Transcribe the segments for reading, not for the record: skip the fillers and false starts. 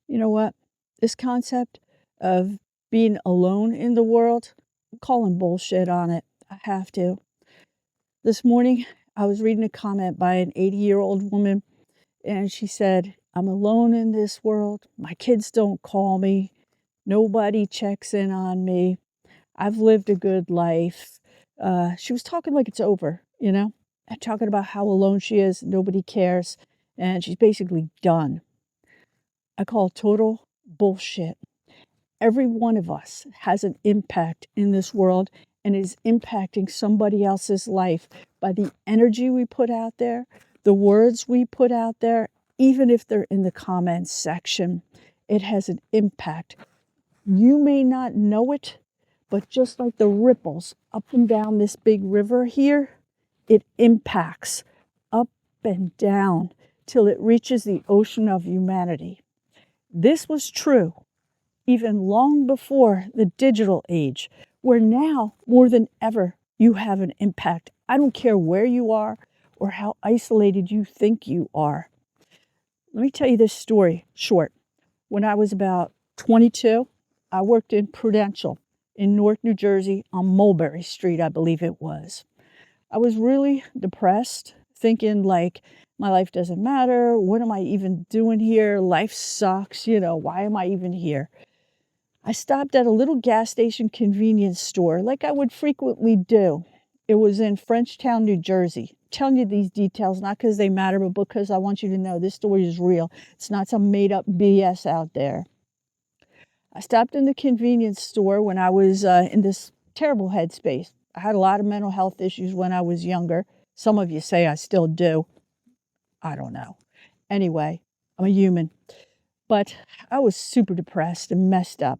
You know what? This concept of being alone in the world, I'm calling bullshit on it. I have to. This morning, I was reading a comment by an 80-year-old woman, and she said, I'm alone in this world. My kids don't call me. Nobody checks in on me. I've lived a good life. She was talking like it's over, and talking about how alone she is. Nobody cares. And she's basically done. I call total bullshit. Every one of us has an impact in this world and is impacting somebody else's life by the energy we put out there, the words we put out there, even if they're in the comments section. It has an impact. You may not know it, but just like the ripples up and down this big river here, it impacts up and down till it reaches the ocean of humanity. This was true even long before the digital age, where now more than ever you have an impact. I don't care where you are or how isolated you think you are. Let me tell you this story short. When I was about 22, I worked in Prudential in Newark, New Jersey on Mulberry Street, I believe it was. I was really depressed, thinking like, my life doesn't matter. What am I even doing here? Life sucks. Why am I even here? I stopped at a little gas station convenience store like I would frequently do. It was in Frenchtown, New Jersey. I'm telling you these details not because they matter, but because I want you to know this story is real. It's not some made up BS out there. I stopped in the convenience store when I was in this terrible headspace. I had a lot of mental health issues when I was younger. Some of you say I still do. I don't know. Anyway, I'm a human. But I was super depressed and messed up.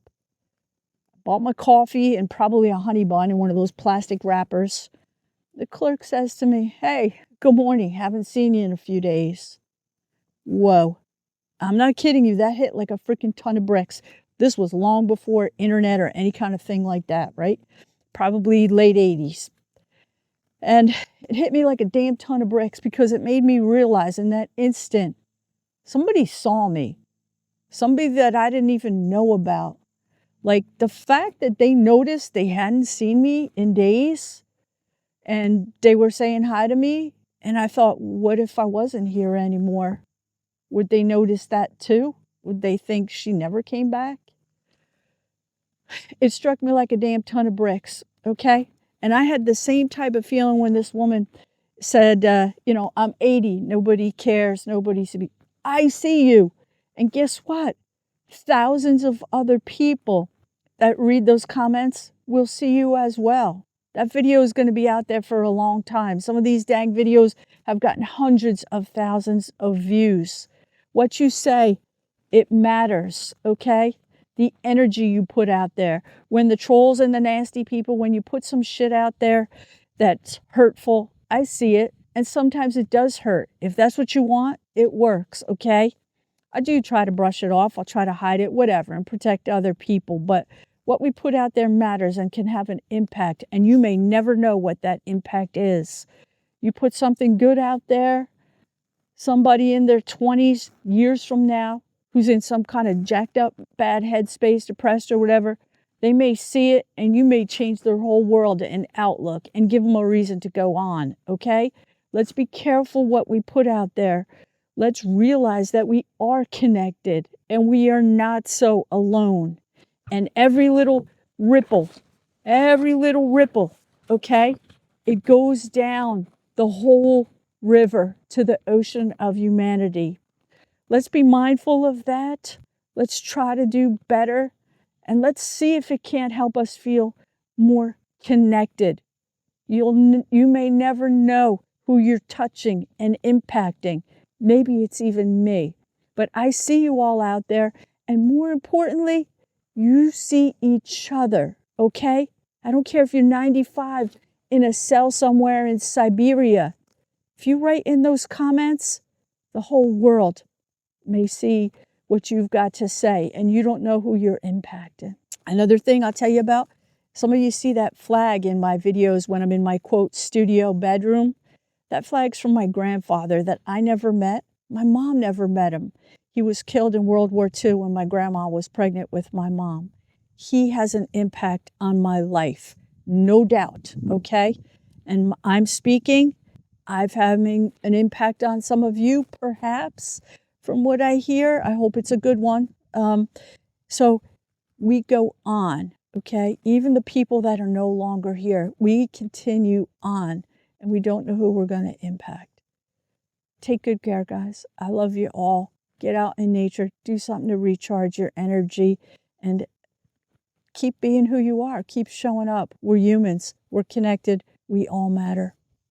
Bought my coffee and probably a honey bun in one of those plastic wrappers. The clerk says to me, "Hey, good morning. Haven't seen you in a few days." Whoa. I'm not kidding you. That hit like a freaking ton of bricks. This was long before internet or any kind of thing like that, right? Probably late 80s. And it hit me like a damn ton of bricks because it made me realize in that instant, somebody saw me. Somebody that I didn't even know about. Like the fact that they noticed they hadn't seen me in days and they were saying hi to me. And I thought, what if I wasn't here anymore? Would they notice that too? Would they think she never came back? It struck me like a damn ton of bricks, okay? And I had the same type of feeling when this woman said, I'm 80, nobody cares, nobody sees me. I see you. And guess what? Thousands of other people that read those comments will see you as well. That video is going to be out there for a long time. Some of these dang videos have gotten hundreds of thousands of views. What you say, it matters, okay? The energy you put out there. When the trolls and the nasty people, when you put some shit out there that's hurtful, I see it. And sometimes it does hurt. If that's what you want, it works, okay? I do try to brush it off. I'll try to hide it, whatever, and protect other people. But what we put out there matters and can have an impact. And you may never know what that impact is. You put something good out there, somebody in their 20s, years from now, who's in some kind of jacked up, bad headspace, depressed or whatever, they may see it and you may change their whole world and outlook and give them a reason to go on, okay? Let's be careful what we put out there. Let's realize that we are connected and we are not so alone. And every little ripple, okay, it goes down the whole river to the ocean of humanity. Let's be mindful of that. Let's try to do better. And let's see if it can't help us feel more connected. You may never know who you're touching and impacting. Maybe it's even me. But I see you all out there. And more importantly, you see each other, okay? I don't care if you're 95 in a cell somewhere in Siberia. If you write in those comments, the whole world may see what you've got to say, and you don't know who you're impacting. Another thing I'll tell you about, some of you see that flag in my videos when I'm in my, quote, studio bedroom. That flag's from my grandfather that I never met. My mom never met him. He was killed in World War II when my grandma was pregnant with my mom. He has an impact on my life, no doubt, okay? And I'm speaking, I'm having an impact on some of you, perhaps, from what I hear. I hope it's a good one. So we go on, okay? Even the people that are no longer here, we continue on, and we don't know who we're going to impact. Take good care, guys. I love you all. Get out in nature, do something to recharge your energy, and keep being who you are. Keep showing up. We're humans. We're connected. We all matter.